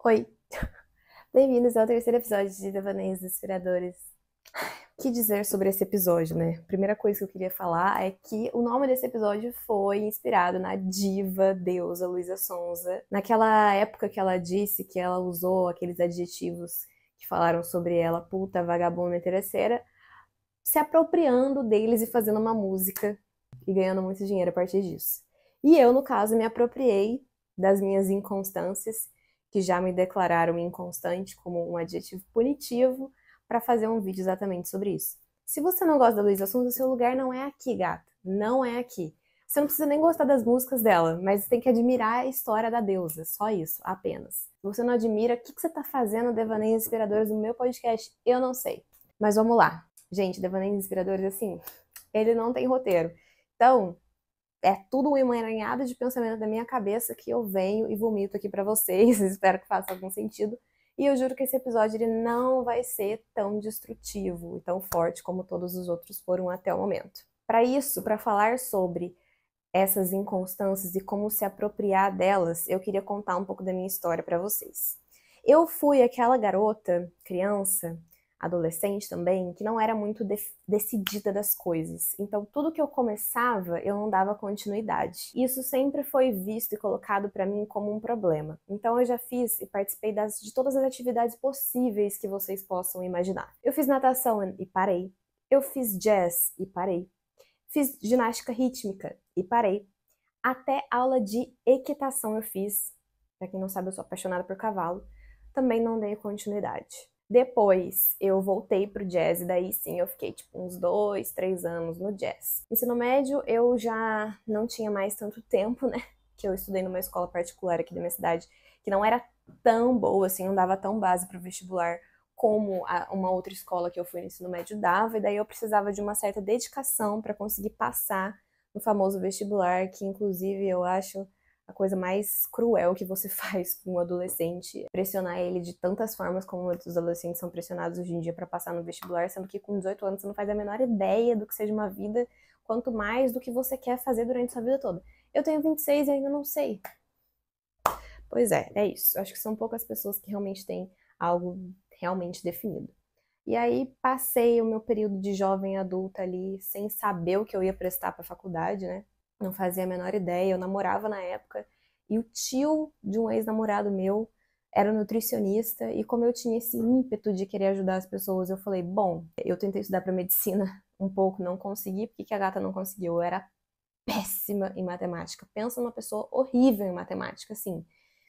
Oi, bem-vindos ao terceiro episódio de Devaneios Inspiradores. O que dizer sobre esse episódio, né? A primeira coisa que eu queria falar é que o nome desse episódio foi inspirado na diva deusa Luísa Sonza, naquela época que ela disse que ela usou aqueles adjetivos que falaram sobre ela, puta, vagabunda, interesseira, se apropriando deles e fazendo uma música e ganhando muito dinheiro a partir disso. E eu, no caso, me apropriei das minhas inconstâncias, que já me declararam inconstante como um adjetivo punitivo, para fazer um vídeo exatamente sobre isso. Se você não gosta da Luísa Sonza, seu lugar não é aqui, gata. Não é aqui. Você não precisa nem gostar das músicas dela, mas tem que admirar a história da deusa. Só isso, apenas. Se você não admira, o que você tá fazendo, Devaneios Inspiradores, no meu podcast? Eu não sei. Mas vamos lá. Gente, Devaneios Inspiradores, assim, ele não tem roteiro. Então, é tudo um emaranhado de pensamento da minha cabeça que eu venho e vomito aqui pra vocês. Espero que faça algum sentido. E eu juro que esse episódio ele não vai ser tão destrutivo e tão forte como todos os outros foram até o momento. Para isso, para falar sobre essas inconstâncias e como se apropriar delas, eu queria contar um pouco da minha história para vocês. Eu fui aquela garota, criança, adolescente também, que não era muito decidida das coisas. Então, tudo que eu começava, eu não dava continuidade. Isso sempre foi visto e colocado para mim como um problema. Então, eu já fiz e participei de todas as atividades possíveis que vocês possam imaginar. Eu fiz natação e parei. Eu fiz jazz e parei. Fiz ginástica rítmica e parei. Até aula de equitação eu fiz. Pra quem não sabe, eu sou apaixonada por cavalo. Também não dei continuidade. Depois eu voltei pro jazz e daí sim eu fiquei tipo uns 2, 3 anos no jazz. Ensino médio eu já não tinha mais tanto tempo, né? Que eu estudei numa escola particular aqui da minha cidade, que não era tão boa assim, não dava tão base pro vestibular como uma outra escola que eu fui no ensino médio dava, e daí eu precisava de uma certa dedicação para conseguir passar no famoso vestibular, que inclusive eu acho a coisa mais cruel que você faz com um adolescente, pressionar ele de tantas formas como os adolescentes são pressionados hoje em dia para passar no vestibular, sendo que com 18 anos você não faz a menor ideia do que seja uma vida, quanto mais do que você quer fazer durante sua vida toda. Eu tenho 26 e ainda não sei. Pois é isso. Acho que são poucas pessoas que realmente têm algo realmente definido. E aí passei o meu período de jovem adulta ali sem saber o que eu ia prestar para a faculdade, né? Não fazia a menor ideia. Eu namorava na época e o tio de um ex-namorado meu era nutricionista e como eu tinha esse ímpeto de querer ajudar as pessoas, eu falei, bom, eu tentei estudar para medicina um pouco, não consegui. Por que a gata não conseguiu? Eu era péssima em matemática. Pensa numa pessoa horrível em matemática, assim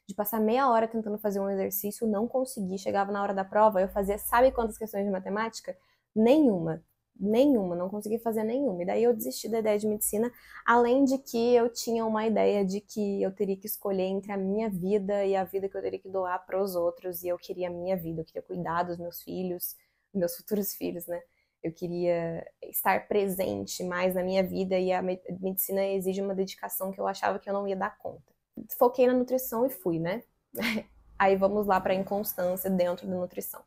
de passar meia hora tentando fazer um exercício, não consegui. Chegava na hora da prova, eu fazia sabe quantas questões de matemática? Nenhuma. Nenhuma, não consegui fazer nenhuma. E daí eu desisti da ideia de medicina, além de que eu tinha uma ideia de que eu teria que escolher entre a minha vida e a vida que eu teria que doar para os outros, e eu queria a minha vida, eu queria cuidar dos meus filhos, meus futuros filhos, né? Eu queria estar presente mais na minha vida e a medicina exige uma dedicação que eu achava que eu não ia dar conta. Foquei na nutrição e fui, né? Aí vamos lá para a inconstância dentro da nutrição.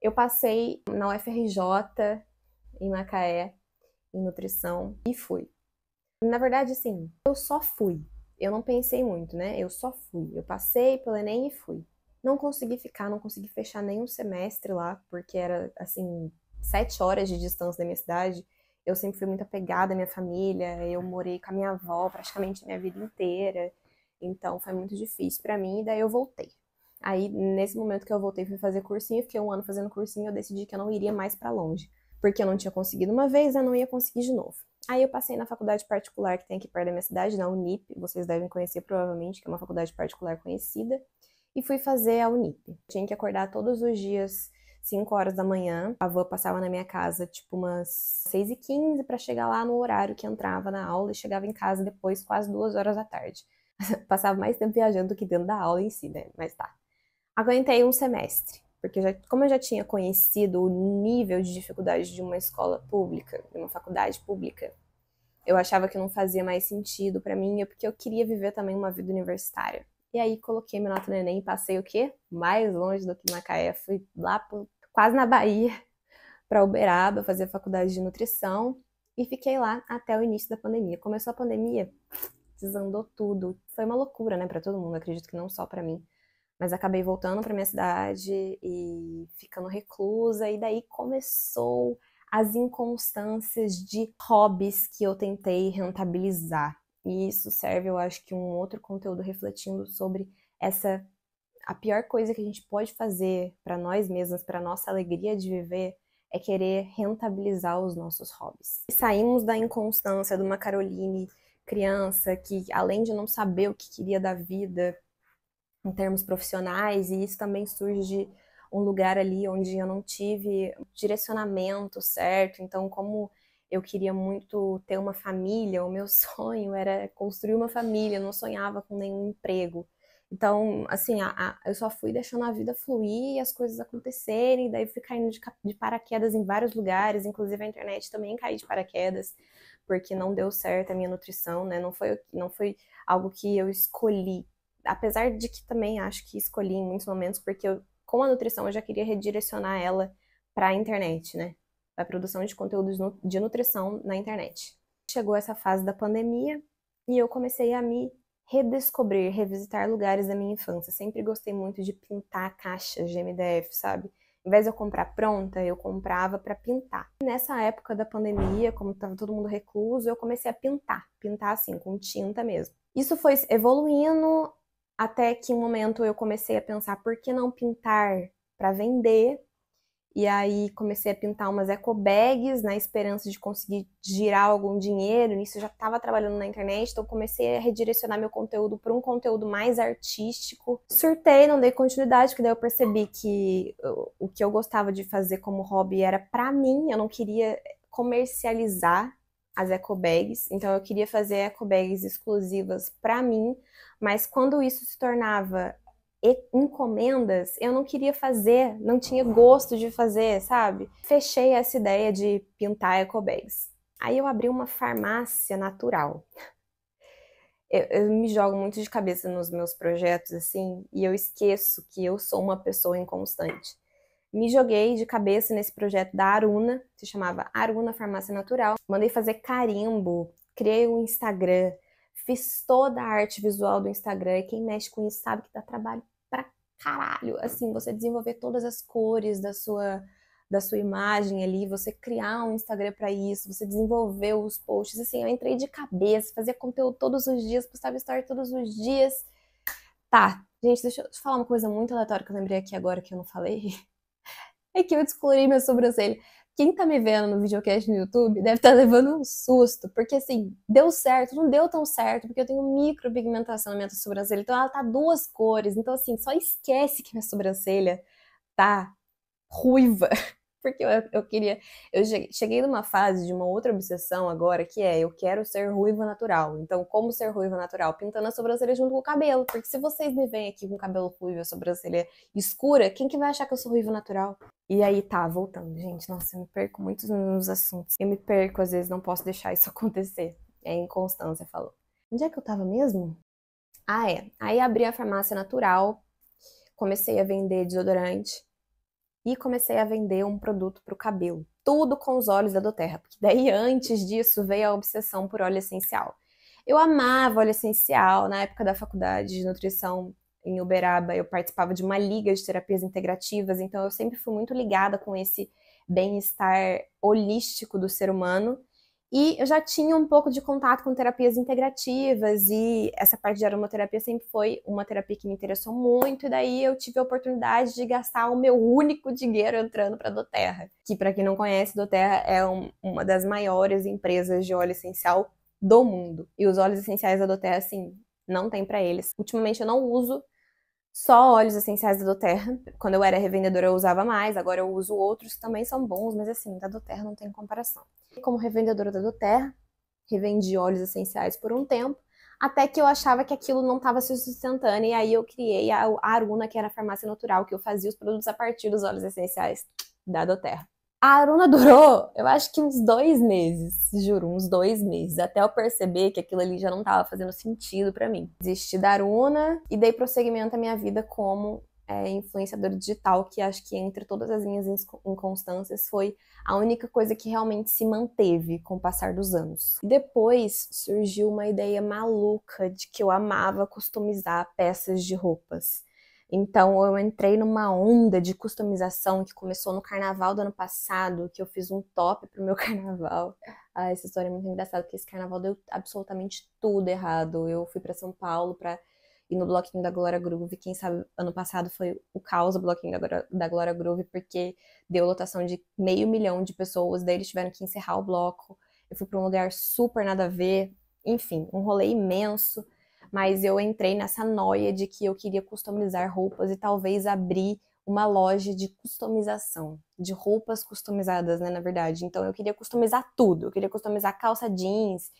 Eu passei na UFRJ, em Macaé, em nutrição, e fui. Na verdade, assim, eu só fui. Eu não pensei muito, né? Eu só fui. Eu passei pelo Enem e fui. Não consegui ficar, não consegui fechar nenhum semestre lá, porque era, assim, 7 horas de distância da minha cidade. Eu sempre fui muito apegada à minha família, eu morei com a minha avó praticamente a minha vida inteira. Então foi muito difícil para mim, e daí eu voltei. Aí, nesse momento que eu voltei, fui fazer cursinho, fiquei um ano fazendo cursinho, eu decidi que eu não iria mais para longe. Porque eu não tinha conseguido uma vez, eu não ia conseguir de novo. Aí eu passei na faculdade particular que tem aqui perto da minha cidade, na Unip, vocês devem conhecer provavelmente, que é uma faculdade particular conhecida, e fui fazer a Unip. Tinha que acordar todos os dias, 5 horas da manhã, a van passava na minha casa tipo umas 6h15 para chegar lá no horário que entrava na aula e chegava em casa depois quase 2 horas da tarde. Passava mais tempo viajando do que dentro da aula em si, né? Mas tá. Aguentei um semestre, porque como eu já tinha conhecido o nível de dificuldade de uma escola pública, de uma faculdade pública, eu achava que não fazia mais sentido pra mim, porque eu queria viver também uma vida universitária. E aí coloquei minha nota no Enem e passei o quê? Mais longe do que Macaé. Fui lá quase na Bahia, para Uberaba, fazer faculdade de nutrição e fiquei lá até o início da pandemia. Começou a pandemia, desandou tudo. Foi uma loucura, né, para todo mundo, acredito que não só para mim. Mas acabei voltando para minha cidade e ficando reclusa, e daí começou as inconstâncias de hobbies que eu tentei rentabilizar. E isso serve, eu acho que um outro conteúdo refletindo sobre essa a pior coisa que a gente pode fazer para nós mesmas, para nossa alegria de viver, é querer rentabilizar os nossos hobbies. E saímos da inconstância de uma Caroline criança que, além de não saber o que queria da vida em termos profissionais, e isso também surge de um lugar ali onde eu não tive direcionamento certo. Então, como eu queria muito ter uma família, o meu sonho era construir uma família, eu não sonhava com nenhum emprego. Então, assim, eu só fui deixando a vida fluir e as coisas acontecerem, daí fui caindo de paraquedas em vários lugares, inclusive a internet também caí de paraquedas, porque não deu certo a minha nutrição, né? Não foi algo que eu escolhi. Apesar de que também acho que escolhi em muitos momentos, porque com a nutrição eu já queria redirecionar ela para a internet, né? Para a produção de conteúdos de nutrição na internet. Chegou essa fase da pandemia e eu comecei a me redescobrir, revisitar lugares da minha infância. Sempre gostei muito de pintar caixas de MDF, sabe? Em vez de eu comprar pronta, eu comprava para pintar. E nessa época da pandemia, como estava todo mundo recluso, eu comecei a pintar assim, com tinta mesmo. Isso foi evoluindo até que um momento eu comecei a pensar por que não pintar para vender. E aí comecei a pintar umas eco bags na esperança de conseguir girar algum dinheiro. Nisso eu já estava trabalhando na internet, então comecei a redirecionar meu conteúdo para um conteúdo mais artístico. Surtei, não dei continuidade, porque daí eu percebi que o que eu gostava de fazer como hobby era para mim, eu não queria comercializar as eco bags, então eu queria fazer eco bags exclusivas para mim, mas quando isso se tornava encomendas, eu não queria fazer, não tinha gosto de fazer, sabe? Fechei essa ideia de pintar ecobags. Aí eu abri uma farmácia natural. Eu me jogo muito de cabeça nos meus projetos, assim, e eu esqueço que eu sou uma pessoa inconstante. Me joguei de cabeça nesse projeto da Aruna, se chamava Aruna Farmácia Natural. Mandei fazer carimbo, criei um Instagram, fiz toda a arte visual do Instagram, e quem mexe com isso sabe que dá trabalho pra caralho. Assim, você desenvolver todas as cores da sua imagem ali, você criar um Instagram para isso, você desenvolver os posts. Assim, eu entrei de cabeça, fazia conteúdo todos os dias, postava story todos os dias. Tá, gente, deixa eu te falar uma coisa muito aleatória que eu lembrei aqui agora que eu não falei. É que eu descolori minha sobrancelha. Quem tá me vendo no videocast no YouTube deve estar levando um susto, porque assim, deu certo, não deu tão certo, porque eu tenho micropigmentação na minha sobrancelha, então ela tá duas cores, então assim, só esquece que minha sobrancelha tá ruiva, porque eu queria. Eu cheguei numa fase de uma outra obsessão agora, que é eu quero ser ruiva natural. Então, como ser ruiva natural? Pintando a sobrancelha junto com o cabelo. Porque se vocês me veem aqui com cabelo ruivo e a sobrancelha escura, quem que vai achar que eu sou ruiva natural? E aí, tá, voltando, gente. Nossa, eu me perco muito nos assuntos. Eu me perco, às vezes, não posso deixar isso acontecer. É inconstância, falou. Onde é que eu tava mesmo? Ah, é. Aí abri a farmácia natural, comecei a vender desodorante e comecei a vender um produto para o cabelo. Tudo com os óleos da doTERRA, porque daí antes disso veio a obsessão por óleo essencial. Eu amava óleo essencial. Na época da faculdade de nutrição em Uberaba, eu participava de uma liga de terapias integrativas, então eu sempre fui muito ligada com esse bem-estar holístico do ser humano. E eu já tinha um pouco de contato com terapias integrativas, e essa parte de aromaterapia sempre foi uma terapia que me interessou muito, e daí eu tive a oportunidade de gastar o meu único dinheiro entrando para a doTERRA, que para quem não conhece, doTERRA é uma das maiores empresas de óleo essencial do mundo. E os óleos essenciais da doTERRA, assim, não tem para eles. Ultimamente eu não uso só óleos essenciais da doTERRA. Quando eu era revendedora eu usava mais, agora eu uso outros que também são bons, mas assim, da doTERRA não tem comparação. Como revendedora da doTERRA, revendi óleos essenciais por um tempo, até que eu achava que aquilo não estava se sustentando, e aí eu criei a Aruna, que era a farmácia natural, que eu fazia os produtos a partir dos óleos essenciais da doTERRA. A Aruna durou, eu acho que uns 2 meses, juro, uns 2 meses, até eu perceber que aquilo ali já não estava fazendo sentido para mim. Desisti da Aruna e dei prosseguimento à minha vida como influenciadora digital, que acho que entre todas as minhas inconstâncias foi a única coisa que realmente se manteve com o passar dos anos. Depois surgiu uma ideia maluca de que eu amava customizar peças de roupas. Então eu entrei numa onda de customização que começou no carnaval do ano passado, que eu fiz um top pro meu carnaval. Ah, essa história é muito engraçada, porque esse carnaval deu absolutamente tudo errado. Eu fui pra São Paulo pra ir no bloquinho da Glória Groove. Quem sabe ano passado foi o caos o bloquinho da Glória Groove, porque deu lotação de 500.000 de pessoas, daí eles tiveram que encerrar o bloco. Eu fui pra um lugar super nada a ver, enfim, um rolê imenso. Mas eu entrei nessa noia de que eu queria customizar roupas e talvez abrir uma loja de customização, de roupas customizadas, né, na verdade. Então eu queria customizar tudo, eu queria customizar calça jeans,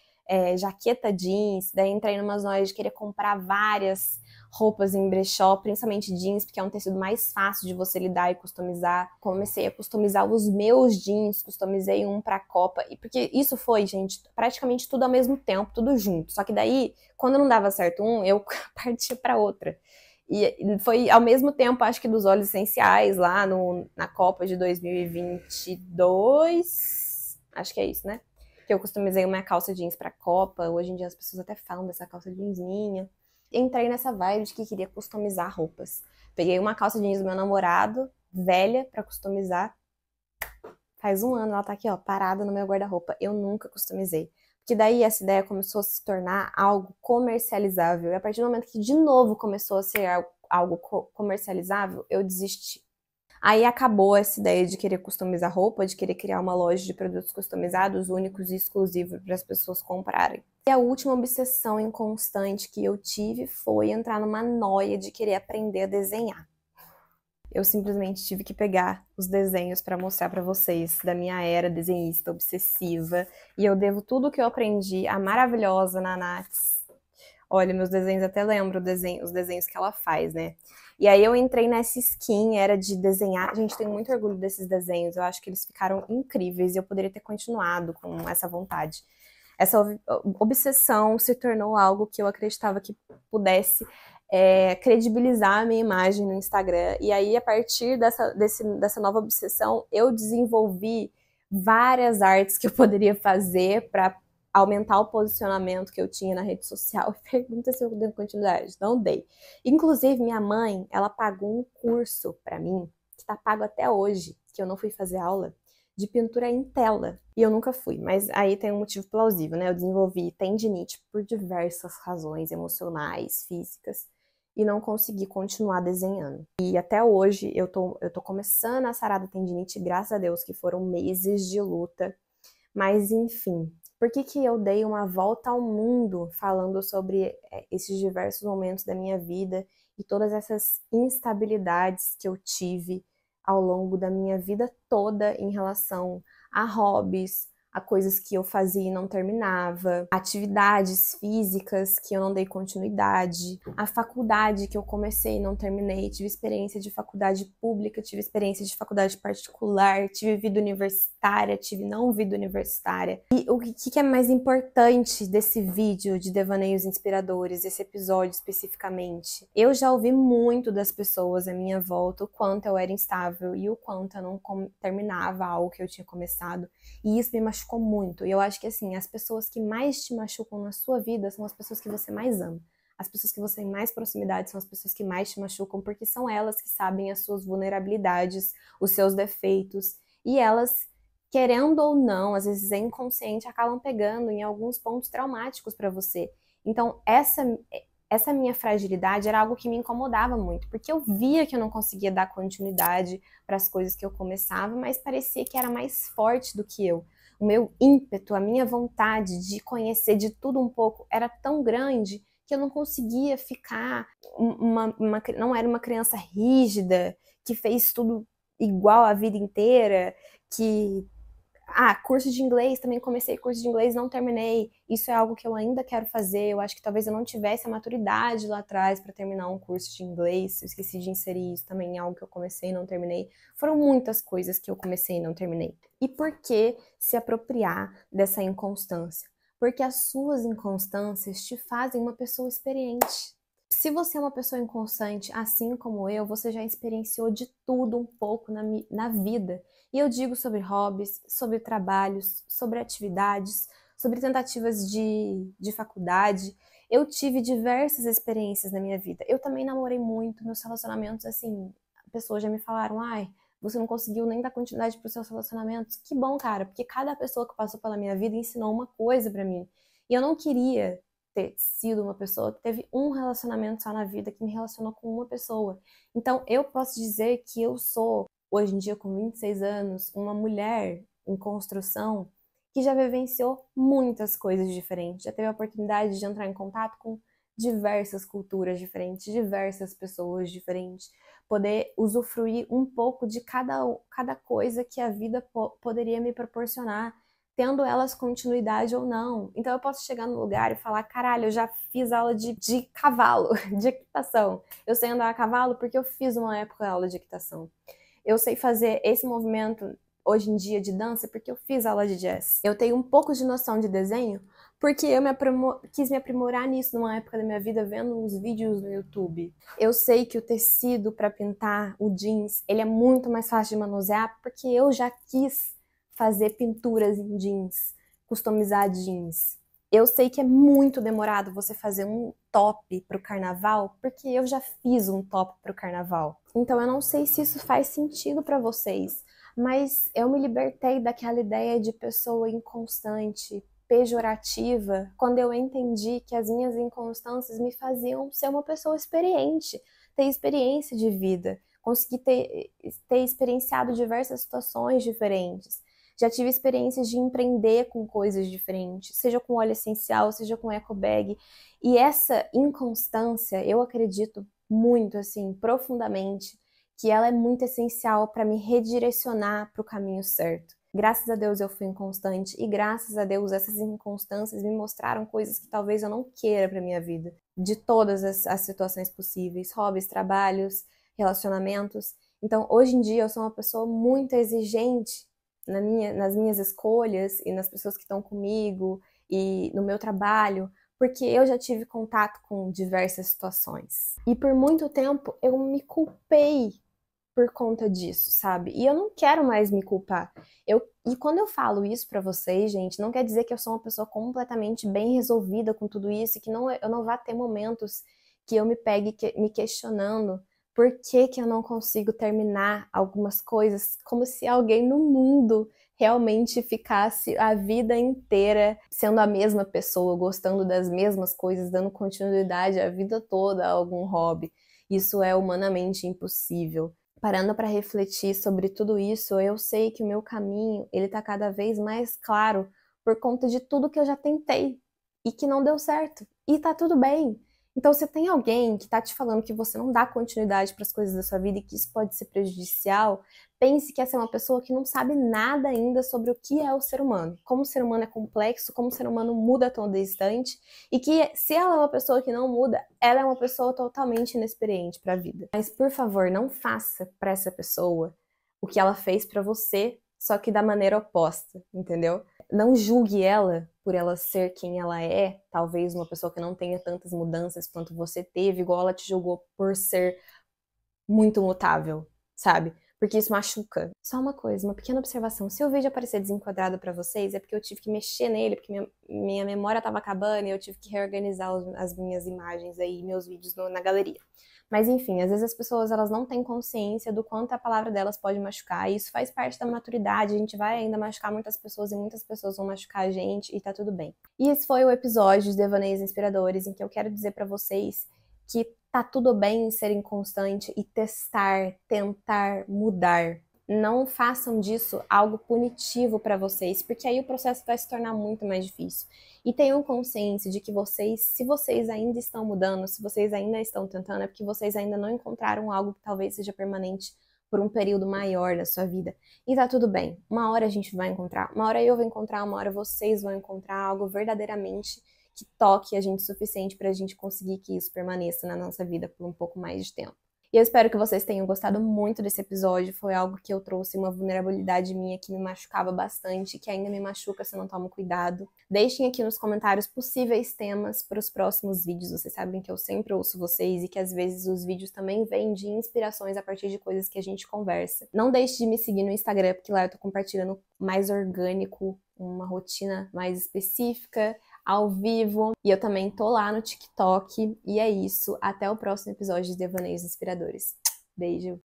jaqueta jeans, daí entrei numa noias de querer comprar várias roupas em brechó, principalmente jeans, porque é um tecido mais fácil de você lidar e customizar. Comecei a customizar os meus jeans, customizei um pra Copa, e porque isso foi, gente, praticamente tudo ao mesmo tempo, tudo junto. Só que daí, quando não dava certo um, eu partia pra outra. E foi ao mesmo tempo, acho que dos óleos essenciais lá na Copa de 2022. Acho que é isso, né? Que eu customizei uma calça jeans pra Copa. Hoje em dia as pessoas até falam dessa calça jeans minha. Entrei nessa vibe de que queria customizar roupas. Peguei uma calça jeans do meu namorado, velha, pra customizar. Faz um ano ela tá aqui, ó, parada no meu guarda-roupa. Eu nunca customizei. Porque daí essa ideia começou a se tornar algo comercializável. E a partir do momento que de novo começou a ser algo comercializável, eu desisti. Aí acabou essa ideia de querer customizar roupa, de querer criar uma loja de produtos customizados, únicos e exclusivos para as pessoas comprarem. E a última obsessão inconstante que eu tive foi entrar numa noia de querer aprender a desenhar. Eu simplesmente tive que pegar os desenhos para mostrar para vocês da minha era desenhista obsessiva. E eu devo tudo o que eu aprendi à maravilhosa Nanats. Olha, meus desenhos até lembro os desenhos que ela faz, né? E aí eu entrei nessa skin, era de desenhar. Gente, tenho muito orgulho desses desenhos. Eu acho que eles ficaram incríveis e eu poderia ter continuado com essa vontade. Essa obsessão se tornou algo que eu acreditava que pudesse credibilizar a minha imagem no Instagram. E aí, a partir dessa nova obsessão, eu desenvolvi várias artes que eu poderia fazer para aumentar o posicionamento que eu tinha na rede social. Pergunta se eu dei continuidade. Não dei. Inclusive, minha mãe, ela pagou um curso para mim, que está pago até hoje, que eu não fui fazer aula, de pintura em tela. E eu nunca fui, mas aí tem um motivo plausível, né? Eu desenvolvi tendinite por diversas razões emocionais, físicas, e não consegui continuar desenhando. E até hoje eu tô começando a sarar da tendinite, graças a Deus, que foram meses de luta. Mas enfim, por que eu dei uma volta ao mundo falando sobre esses diversos momentos da minha vida e todas essas instabilidades que eu tive ao longo da minha vida toda em relação a hobbies, a coisas que eu fazia e não terminava, atividades físicas que eu não dei continuidade, a faculdade que eu comecei e não terminei, tive experiência de faculdade pública, tive experiência de faculdade particular, tive vida universitária, tive não vida universitária. E o que é mais importante desse vídeo de devaneios inspiradores, desse episódio especificamente? Eu já ouvi muito das pessoas à minha volta o quanto eu era instável e o quanto eu não terminava algo que eu tinha começado. E isso me machucou muito. E eu acho que, assim, as pessoas que mais te machucam na sua vida são as pessoas que você mais ama. As pessoas que você tem mais proximidade são as pessoas que mais te machucam, porque são elas que sabem as suas vulnerabilidades, os seus defeitos. E elas, querendo ou não, às vezes é inconsciente, acabam pegando em alguns pontos traumáticos para você. Então, essa minha fragilidade era algo que me incomodava muito, porque eu via que eu não conseguia dar continuidade para as coisas que eu começava, mas parecia que era mais forte do que eu. O meu ímpeto, a minha vontade de conhecer de tudo um pouco era tão grande que eu não conseguia ficar não era uma criança rígida, que fez tudo igual a vida inteira, que curso de inglês, também comecei curso de inglês, não terminei. Isso é algo que eu ainda quero fazer. Eu acho que talvez eu não tivesse a maturidade lá atrás para terminar um curso de inglês. Eu esqueci de inserir isso também em algo que eu comecei e não terminei. Foram muitas coisas que eu comecei e não terminei. E por que se apropriar dessa inconstância? Porque as suas inconstâncias te fazem uma pessoa experiente. Se você é uma pessoa inconstante, assim como eu, você já experienciou de tudo um pouco na vida. E eu digo sobre hobbies, sobre trabalhos, sobre atividades, sobre tentativas de faculdade. Eu tive diversas experiências na minha vida. Eu também namorei muito, meus relacionamentos, assim, pessoas já me falaram, ai, você não conseguiu nem dar continuidade pros seus relacionamentos. Que bom, cara, porque cada pessoa que passou pela minha vida ensinou uma coisa pra mim. E eu não queria ter sido uma pessoa que teve um relacionamento só na vida, que me relacionou com uma pessoa. Então, eu posso dizer que eu sou, hoje em dia, com 26 anos, uma mulher em construção que já vivenciou muitas coisas diferentes, já teve a oportunidade de entrar em contato com diversas culturas diferentes, diversas pessoas diferentes, poder usufruir um pouco de cada coisa que a vida poderia me proporcionar, tendo elas continuidade ou não. Então eu posso chegar no lugar e falar, caralho, eu já fiz aula de cavalo, de equitação. Eu sei andar a cavalo porque eu fiz uma época aula de equitação. Eu sei fazer esse movimento hoje em dia de dança porque eu fiz aula de jazz. Eu tenho um pouco de noção de desenho porque eu quis me aprimorar nisso numa época da minha vida vendo uns vídeos no YouTube. Eu sei que o tecido para pintar o jeans, ele é muito mais fácil de manusear porque eu já quis fazer pinturas em jeans, customizar jeans. Eu sei que é muito demorado você fazer um top pro carnaval, porque eu já fiz um top pro carnaval. Então eu não sei se isso faz sentido para vocês, mas eu me libertei daquela ideia de pessoa inconstante, pejorativa, quando eu entendi que as minhas inconstâncias me faziam ser uma pessoa experiente, ter experiência de vida, conseguir ter experienciado diversas situações diferentes. Já tive experiências de empreender com coisas diferentes, seja com óleo essencial, seja com eco bag. E essa inconstância, eu acredito muito, assim, profundamente, que ela é muito essencial para me redirecionar para o caminho certo. Graças a Deus eu fui inconstante e graças a Deus essas inconstâncias me mostraram coisas que talvez eu não queira para minha vida, de todas as situações possíveis, hobbies, trabalhos, relacionamentos. Então, hoje em dia eu sou uma pessoa muito exigente nas minhas escolhas e nas pessoas que estão comigo e no meu trabalho, porque eu já tive contato com diversas situações. E por muito tempo eu me culpei por conta disso, sabe? E eu não quero mais me culpar. E quando eu falo isso pra vocês, gente, não quer dizer que eu sou uma pessoa completamente bem resolvida com tudo isso e que eu não vá ter momentos que eu me pegue me questionando por que que eu não consigo terminar algumas coisas, como se alguém no mundo realmente ficasse a vida inteira sendo a mesma pessoa, gostando das mesmas coisas, dando continuidade a vida toda a algum hobby. Isso é humanamente impossível. Parando para refletir sobre tudo isso, eu sei que o meu caminho, ele tá cada vez mais claro por conta de tudo que eu já tentei e que não deu certo. E tá tudo bem. Então, se tem alguém que tá te falando que você não dá continuidade para as coisas da sua vida e que isso pode ser prejudicial, pense que essa é uma pessoa que não sabe nada ainda sobre o que é o ser humano, como o ser humano é complexo, como o ser humano muda a todo instante, e que se ela é uma pessoa que não muda, ela é uma pessoa totalmente inexperiente para a vida. Mas por favor, não faça para essa pessoa o que ela fez para você, só que da maneira oposta, entendeu? Não julgue ela por ela ser quem ela é, talvez uma pessoa que não tenha tantas mudanças quanto você teve, igual ela te julgou por ser muito mutável, sabe? Porque isso machuca. Só uma coisa, uma pequena observação. Se o vídeo aparecer desenquadrado pra vocês, é porque eu tive que mexer nele, porque minha memória tava acabando e eu tive que reorganizar as minhas imagens aí, meus vídeos na galeria. Mas enfim, às vezes as pessoas elas não têm consciência do quanto a palavra delas pode machucar, e isso faz parte da maturidade, a gente vai ainda machucar muitas pessoas e muitas pessoas vão machucar a gente e tá tudo bem. E esse foi o episódio de Devaneios Inspiradores, em que eu quero dizer pra vocês que tá tudo bem ser inconstante e testar, tentar mudar. Não façam disso algo punitivo para vocês, porque aí o processo vai se tornar muito mais difícil. E tenham consciência de que vocês, se vocês ainda estão mudando, se vocês ainda estão tentando, é porque vocês ainda não encontraram algo que talvez seja permanente por um período maior da sua vida. E tá tudo bem. Uma hora a gente vai encontrar, uma hora eu vou encontrar, uma hora vocês vão encontrar algo verdadeiramente que toque a gente o suficiente para a gente conseguir que isso permaneça na nossa vida por um pouco mais de tempo. E eu espero que vocês tenham gostado muito desse episódio. Foi algo que eu trouxe uma vulnerabilidade minha que me machucava bastante, que ainda me machuca se eu não tomo cuidado. Deixem aqui nos comentários possíveis temas para os próximos vídeos. Vocês sabem que eu sempre ouço vocês e que às vezes os vídeos também vêm de inspirações a partir de coisas que a gente conversa. Não deixe de me seguir no Instagram, porque lá eu tô compartilhando mais orgânico, uma rotina mais específica, ao vivo. E eu também tô lá no TikTok. E é isso. Até o próximo episódio de Devaneios Inspiradores. Beijo!